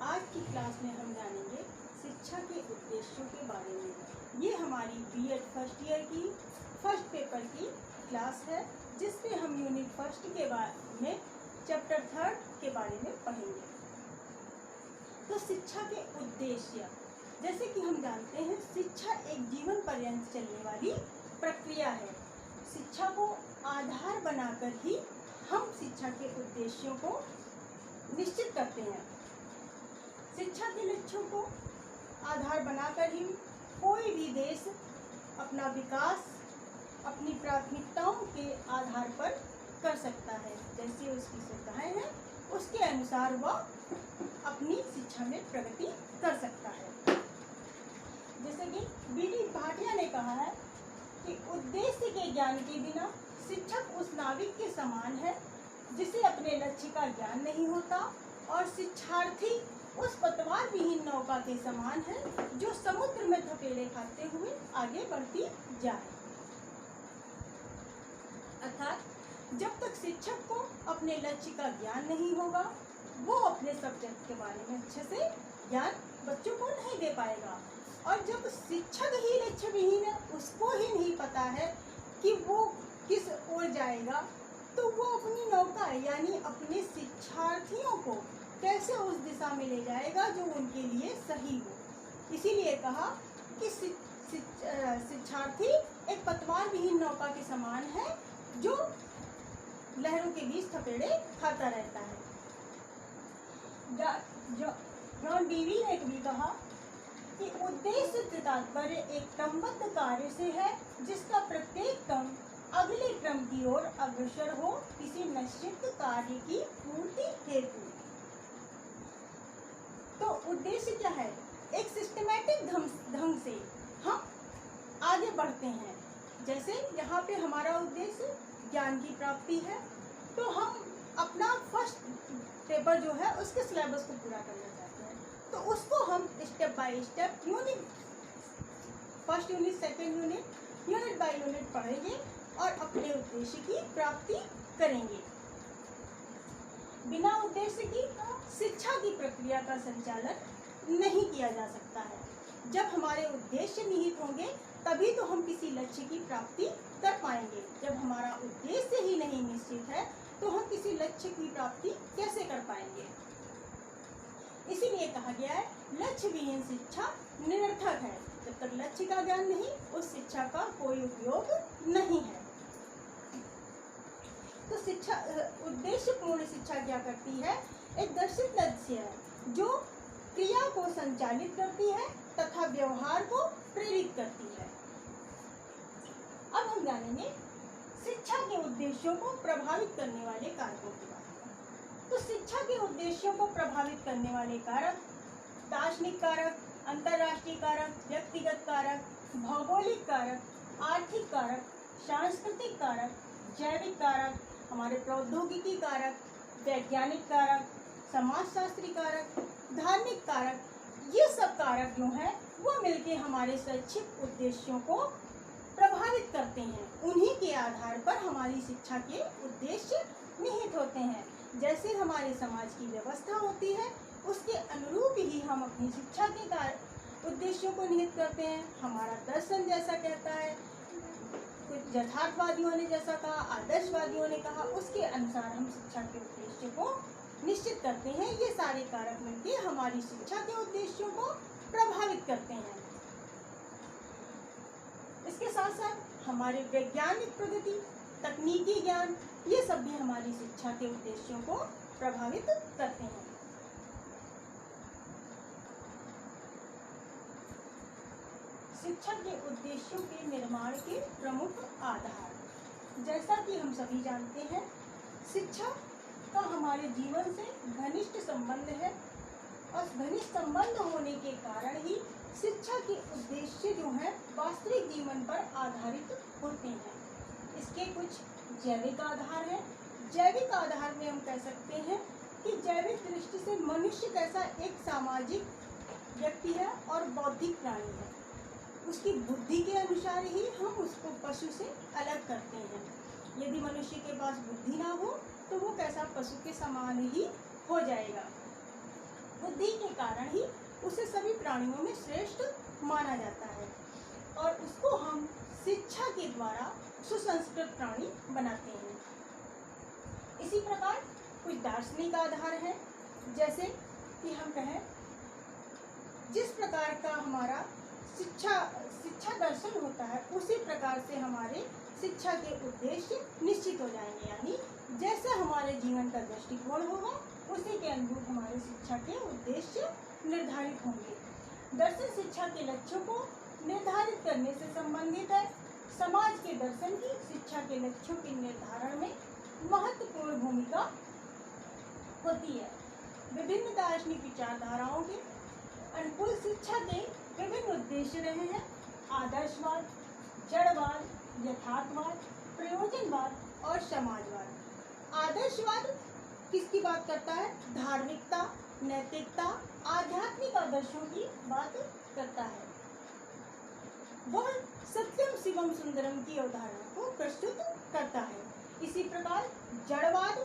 आज की क्लास में हम जानेंगे शिक्षा के उद्देश्यों के बारे में। ये हमारी बीएड फर्स्ट ईयर की फर्स्ट पेपर की क्लास है, जिसमें हम यूनिट फर्स्ट के बारे में चैप्टर 3 के बारे में पढ़ेंगे। तो शिक्षा के उद्देश्य, जैसे कि हम जानते हैं, शिक्षा एक जीवन पर्यंत चलने वाली प्रक्रिया है। शिक्षा को आधार बनाकर ही हम शिक्षा के उद्देश्यों को निश्चित करते हैं। शिक्षा के लक्ष्यों को आधार बनाकर ही कोई भी देश अपना विकास अपनी प्राथमिकताओं के आधार पर कर सकता है। जैसे उसकी सुविधाएं हैं, उसके अनुसार वह अपनी शिक्षा में प्रगति कर सकता है। जैसे कि बीडी भाटिया ने कहा है कि उद्देश्य के ज्ञान के बिना शिक्षक उस नाविक के समान है जिसे अपने लक्ष्य का ज्ञान नहीं होता, और शिक्षार्थी उस पतवार विहीन नौका के समान है जो समुद्र में थपेड़े खाते हुए आगे बढ़ती जाए। अर्थात जब तक शिक्षक को अपने लक्ष्य का ज्ञान नहीं होगा, वो अपने सब्जेक्ट के बारे में अच्छे से ज्ञान बच्चों को नहीं दे पाएगा। और जब शिक्षक ही लक्ष्य विहीन है, उसको ही नहीं पता है कि वो किस ओर जाएगा, तो वो अपनी नौका यानी अपने शिक्षार्थियों को कैसे उस दिशा में ले जाएगा जो उनके लिए सही हो। इसीलिए कहा कि शिक्षार्थी एक पतवार विहीन नौका के समान है जो लहरों के बीच थपेड़े खाता रहता है। जॉन डीवी ने भी कहा कि उद्देश्य से तात्पर्य एक क्रमबद्ध कार्य से है जिसका प्रत्येक क्रम अगले क्रम की ओर अग्रसर हो किसी निश्चित कार्य की पूर्ति हेतु। तो उद्देश्य क्या है? एक सिस्टमैटिक ढंग से हम आगे बढ़ते हैं। जैसे यहाँ पे हमारा उद्देश्य ज्ञान की प्राप्ति है, तो हम अपना फर्स्ट पेपर जो है उसके सिलेबस को पूरा करना चाहते हैं, तो उसको हम step by step unit first unit second unit unit by unit पढ़ेंगे और अपने उद्देश्य की प्राप्ति करेंगे। बिना उद्देश्य की शिक्षा की प्रक्रिया का संचालन नहीं किया जा सकता है। जब हमारे उद्देश्य निहित होंगे तभी तो हम किसी लक्ष्य की प्राप्ति कर पाएंगे। जब हमारा उद्देश्य ही नहीं निश्चित है तो हम किसी लक्ष्य की प्राप्ति कैसे कर पाएंगे। इसीलिए कहा गया है लक्ष्य विहीन शिक्षा निरर्थक है। जब तक लक्ष्य का ज्ञान नहीं, उस शिक्षा का कोई उपयोग नहीं है। तो शिक्षा उद्देश्य पूर्ण शिक्षा क्या करती है? एक दर्शित लक्ष्य है जो क्रिया को संचालित करती है तथा व्यवहार को प्रेरित करती है। अब हम जानेंगे शिक्षा के उद्देश्यों को प्रभावित करने वाले कारकों के बारे में। तो शिक्षा के उद्देश्यों को प्रभावित करने वाले कारक दार्शनिक कारक, अंतर्राष्ट्रीय कारक, व्यक्तिगत कारक, भौगोलिक कारक, आर्थिक कारक, सांस्कृतिक कारक, जैविक कारक, हमारे प्रौद्योगिकी कारक, वैज्ञानिक कारक, समाजशास्त्री कारक, धार्मिक कारक, ये सब कारक जो हैं वो मिलके हमारे शैक्षिक उद्देश्यों को प्रभावित करते हैं। उन्हीं के आधार पर हमारी शिक्षा के उद्देश्य निहित होते हैं। जैसे हमारे समाज की व्यवस्था होती है, उसके अनुरूप ही हम अपनी शिक्षा के उद्देश्यों को निहित करते हैं। हमारा दर्शन जैसा कहता है, कुछ यथार्थवादियों ने जैसा कहा, आदर्शवादियों ने कहा, उसके अनुसार हम शिक्षा के उद्देश्य को निश्चित करते हैं। ये सारे कारक मिलकर हमारी शिक्षा के उद्देश्यों को प्रभावित करते हैं। इसके साथ साथ हमारे वैज्ञानिक प्रगति, तकनीकी ज्ञान, ये सब भी हमारी शिक्षा के उद्देश्यों को प्रभावित करते हैं। शिक्षा के उद्देश्यों के निर्माण के प्रमुख आधार, जैसा कि हम सभी जानते हैं, शिक्षा का हमारे जीवन से घनिष्ठ संबंध है और घनिष्ठ संबंध होने के कारण ही शिक्षा के उद्देश्य जो हैं वास्तविक जीवन पर आधारित होते हैं। इसके कुछ जैविक आधार हैं। जैविक आधार में हम कह सकते हैं कि जैविक दृष्टि से मनुष्य कैसा एक सामाजिक व्यक्ति है और बौद्धिक प्राणी है। उसकी बुद्धि के अनुसार ही हम उसको पशु से अलग करते हैं। यदि मनुष्य के पास बुद्धि ना हो तो वो कैसा पशु के समान ही हो जाएगा। बुद्धि के कारण ही उसे सभी प्राणियों में श्रेष्ठ माना जाता है और उसको हम शिक्षा के द्वारा सुसंस्कृत प्राणी बनाते हैं। इसी प्रकार कुछ दार्शनिक आधार है, जैसे कि हम कहें जिस प्रकार का हमारा शिक्षा दर्शन होता है उसी प्रकार से हमारे शिक्षा के उद्देश्य निश्चित हो जाएंगे, यानी जैसे हमारे जीवन का दृष्टिकोण होगा उसी के अनुरूप हमारे शिक्षा के उद्देश्य निर्धारित होंगे। दर्शन शिक्षा के लक्ष्यों को निर्धारित करने से संबंधित है। समाज के दर्शन की शिक्षा के लक्ष्यों के निर्धारण में महत्वपूर्ण भूमिका होती है। विभिन्न दार्शनिक विचारधाराओं के अनुकूल शिक्षा के विभिन्न उद्देश्य रहे हैं। आदर्शवाद, जड़वाद, यथार्थवाद, प्रयोजनवाद और समाजवाद। आदर्शवाद किसकी बात करता है? धार्मिकता, नैतिकता, आध्यात्मिक आदर्शों की बात करता है। वह सत्यम शिवम सुंदरम की अवधारणा को प्रस्तुत करता है। इसी प्रकार जड़वाद,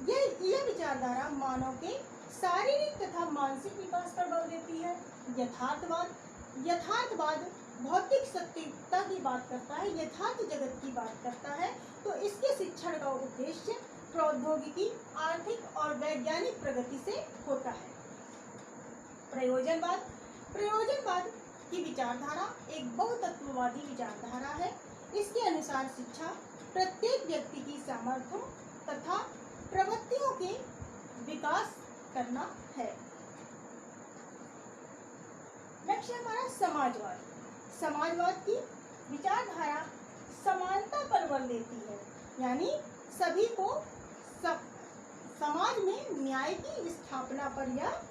यह विचारधारा मानव के शारीरिक तथा मानसिक विकास पर बल देती है। यथार्थवाद भौतिक सत्यता की बात करता है, यथार्थ जगत की बात करता है। तो इसके शिक्षण का उद्देश्य प्रौद्योगिकी, आर्थिक और वैज्ञानिक प्रगति से होता है। प्रयोजनवाद की विचारधारा एक बहुतत्ववादी विचारधारा है। इसके अनुसार शिक्षा प्रत्येक व्यक्ति की सामर्थ्यों तथा प्रवृत्तियों के विकास करना है। नेक्स्ट है हमारा समाजवाद। समाजवाद की विचारधारा समानता पर बल देती है, यानी सभी को समाज में न्याय की स्थापना पर यह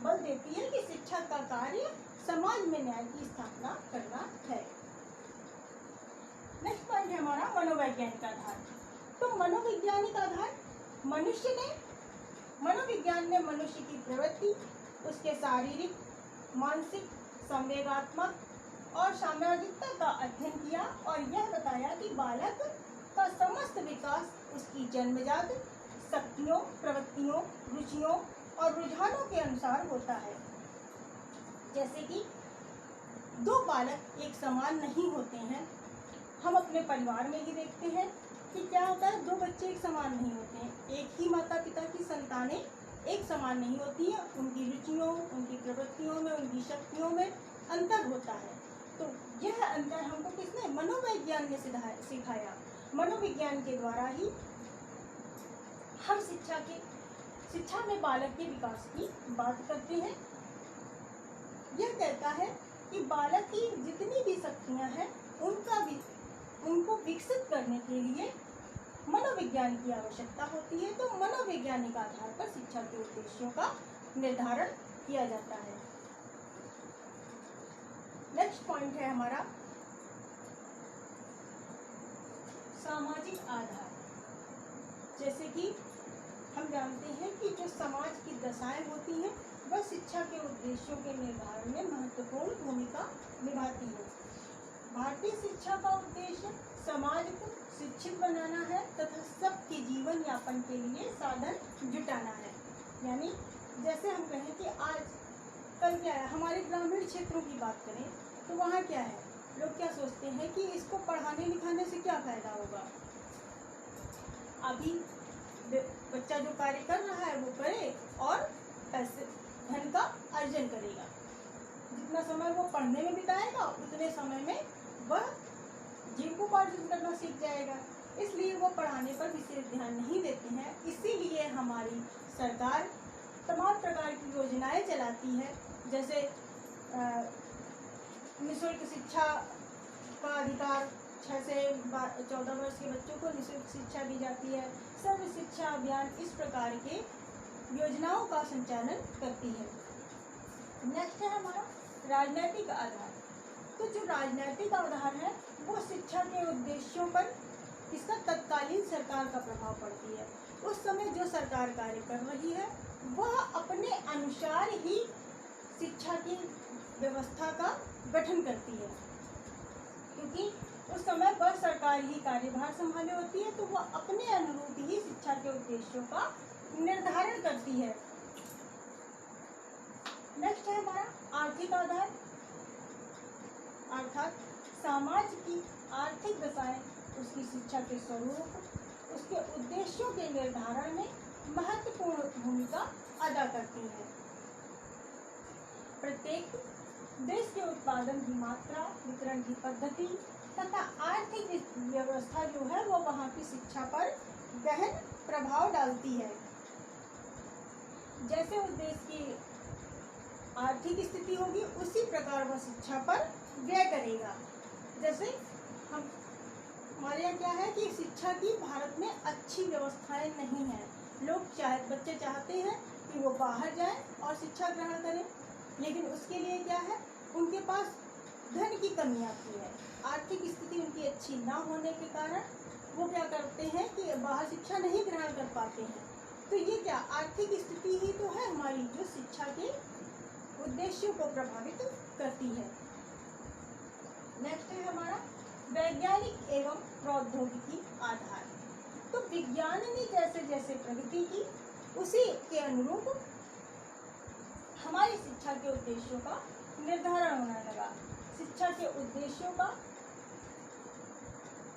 बल देती है कि शिक्षा का कार्य समाज में न्याय की स्थापना करना है। नेक्स्ट पॉइंट है हमारा मनोवैज्ञानिक आधार। तो मनोवैज्ञानिक आधार मनोविज्ञान ने मनुष्य की प्रवृत्ति, उसके शारीरिक, मानसिक, संवेगात्मक और सामाजिकता का अध्ययन किया और यह बताया कि बालक का समस्त विकास उसकी जन्मजात शक्तियों, प्रवृत्तियों, रुचियों और रुझानों के अनुसार होता है। जैसे कि दो बालक एक समान नहीं होते हैं। हम अपने परिवार में ही देखते हैं कि क्या होता है, दो बच्चे एक समान नहीं होते हैं। एक ही माता पिता की संतानें एक समान नहीं होती हैं। उनकी रुचियों, उनकी प्रवृत्तियों में, उनकी शक्तियों में अंतर होता है। तो यह अंतर हमको किसने? मनोविज्ञान ने सिखाया। मनोविज्ञान के द्वारा ही हम शिक्षा में बालक के विकास की बात करते हैं। यह कहता है कि बालक की जितनी भी शक्तियां हैं उनको विकसित करने के लिए मनोविज्ञान की आवश्यकता होती है। तो मनोवैज्ञानिक आधार पर शिक्षा के उद्देश्यों का निर्धारण किया जाता है। नेक्स्ट पॉइंट है हमारा सामाजिक आधार। जैसे कि हम जानते हैं कि जो समाज की दशाएं होती हैं वह शिक्षा के उद्देश्यों के निर्धारण में महत्वपूर्ण भूमिका निभाती है। भारतीय शिक्षा का उद्देश्य समाज को शिक्षित बनाना है तथा सबके जीवन यापन के लिए साधन जुटाना है। यानी जैसे हम कहें कि आज कल क्या है, हमारे ग्रामीण क्षेत्रों की बात करें तो वहाँ क्या है, लोग क्या सोचते हैं कि इसको पढ़ाने लिखाने से क्या फायदा होगा। अभी बच्चा जो कार्य कर रहा है वो करे और पैसे धन का अर्जन करेगा। जितना समय वो पढ़ने में बिताएगा उतने समय में वह जीविकोपार्जन करना सीख जाएगा। इसलिए वो पढ़ाने पर विशेष ध्यान नहीं देते हैं। इसीलिए हमारी सरकार तमाम प्रकार की योजनाएं चलाती है, जैसे निःशुल्क शिक्षा का अधिकार, 6 से 14 वर्ष के बच्चों को निःशुल्क शिक्षा दी जाती है। सर्व शिक्षा अभियान इस प्रकार के योजनाओं का संचालन करती है। नेक्स्ट है हमारा राजनैतिक आधार। तो जो राजनैतिक आधार है वो शिक्षा के उद्देश्यों पर इसका तत्कालीन सरकार का प्रभाव पड़ती है। उस समय जो सरकार कार्य कर रही है वह अपने अनुसार ही शिक्षा की व्यवस्था का गठन करती है, क्योंकि उस समय वह सरकार ही कार्यभार संभाले होती है। तो वह अपने अनुरूप ही शिक्षा के उद्देश्यों का निर्धारण करती है। है हमारा आर्थिक आधार, अर्थात समाज की आर्थिक दशाएं उसकी शिक्षा के स्वरूप, उसके उद्देश्यों के निर्धारण में महत्वपूर्ण भूमिका अदा करती है। प्रत्येक देश के उत्पादन की मात्रा, वितरण की पद्धति तथा आर्थिक व्यवस्था जो है वो वहाँ की शिक्षा पर गहन प्रभाव डालती है। जैसे उस देश की आर्थिक स्थिति होगी उसी प्रकार वह शिक्षा पर व्यय करेगा। जैसे हमारे यहाँ क्या है कि शिक्षा की भारत में अच्छी व्यवस्थाएं नहीं हैं। बच्चे चाहते हैं कि वो बाहर जाएं और शिक्षा ग्रहण करें, लेकिन उसके लिए क्या है, उनके पास धन की कमी आती है। आर्थिक स्थिति उनकी अच्छी ना होने के कारण वो क्या करते हैं कि बाहर शिक्षा नहीं ग्रहण कर पाते हैं। तो ये क्या आर्थिक स्थिति ही तो है हमारी जो शिक्षा के उद्देश्यों को प्रभावित करती है। नेक्स्ट है हमारा वैज्ञानिक एवं प्रौद्योगिकी आधार। तो विज्ञान ने जैसे जैसे प्रगति की उसी के अनुरूप हमारी शिक्षा के उद्देश्यों का निर्धारण होने लगा। शिक्षा के उद्देश्यों का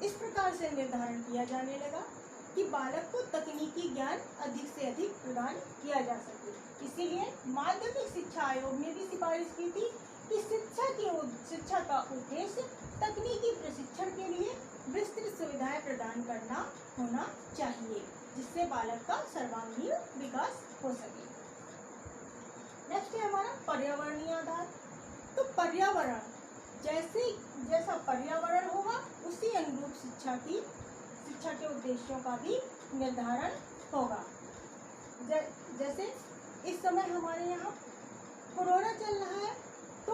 इस प्रकार से निर्धारण किया जाने लगा कि बालक को तकनीकी ज्ञान अधिक से अधिक प्रदान किया जा सके। इसीलिए माध्यमिक शिक्षा आयोग ने भी सिफारिश की थी कि शिक्षा का उद्देश्य तकनीकी प्रशिक्षण के लिए विस्तृत सुविधाएं प्रदान करना होना चाहिए, जिससे बालक का सर्वांगीण विकास हो सके। नेक्स्ट है हमारा पर्यावरणीय आधार। तो पर्यावरण जैसा पर्यावरण होगा उसी अनुरूप शिक्षा के उद्देश्यों का भी निर्धारण होगा। जैसे इस समय हमारे यहाँ कोरोना चल रहा है, तो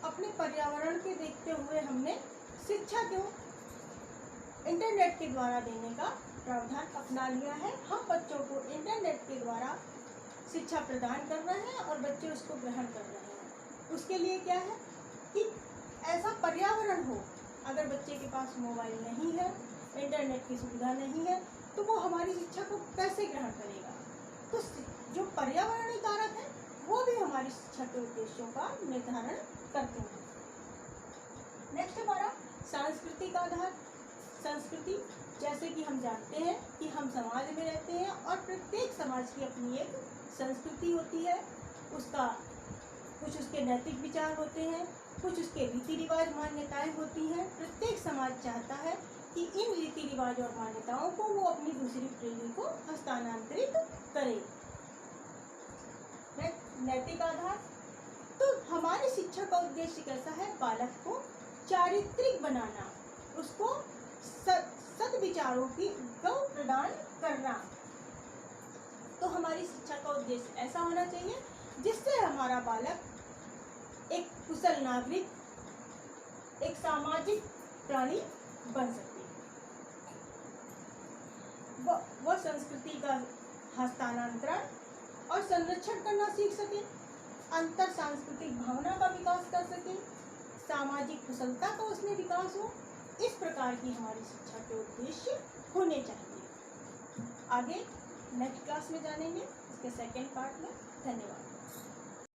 अपने पर्यावरण के देखते हुए हमने शिक्षा को इंटरनेट के द्वारा देने का प्रावधान अपना लिया है। हम बच्चों को इंटरनेट के द्वारा शिक्षा प्रदान कर रहे हैं और बच्चे उसको ग्रहण कर रहे हैं। उसके लिए क्या है कि ऐसा पर्यावरण हो। अगर बच्चे के पास मोबाइल नहीं है, इंटरनेट की सुविधा नहीं है, तो वो हमारी शिक्षा को कैसे ग्रहण करेगा। तो जो पर्यावरणीय कारक है वो भी हमारी शिक्षा के उद्देश्यों का निर्धारण करते हैं। नेक्स्ट हमारा सांस्कृतिक आधार। संस्कृति, जैसे कि हम जानते हैं कि हम समाज में रहते हैं और प्रत्येक समाज की अपनी एक संस्कृति होती है। कुछ उसके नैतिक विचार होते हैं, कुछ उसके रीति रिवाज मान्यताएं होती हैं। प्रत्येक समाज चाहता है कि इन रीति रिवाज और मान्यताओं को वो अपनी दूसरी पीढ़ी को हस्तांतरित करे। नैतिक आधार। तो हमारी शिक्षा का उद्देश्य कैसा है, बालक को चारित्रिक बनाना, उसको सद्विचारों की प्रदान करना। तो हमारी शिक्षा का उद्देश्य ऐसा होना चाहिए जिससे हमारा बालक एक कुशल नागरिक, एक सामाजिक प्राणी बन सके। वह संस्कृति का हस्तांतरण और संरक्षण करना सीख सके, अंतर सांस्कृतिक भावना का विकास कर सके, सामाजिक कुशलता का उसमें विकास हो। इस प्रकार की हमारी शिक्षा के उद्देश्य होने चाहिए। आगे नेक्स्ट क्लास में जानेंगे इसके सेकेंड पार्ट में। धन्यवाद।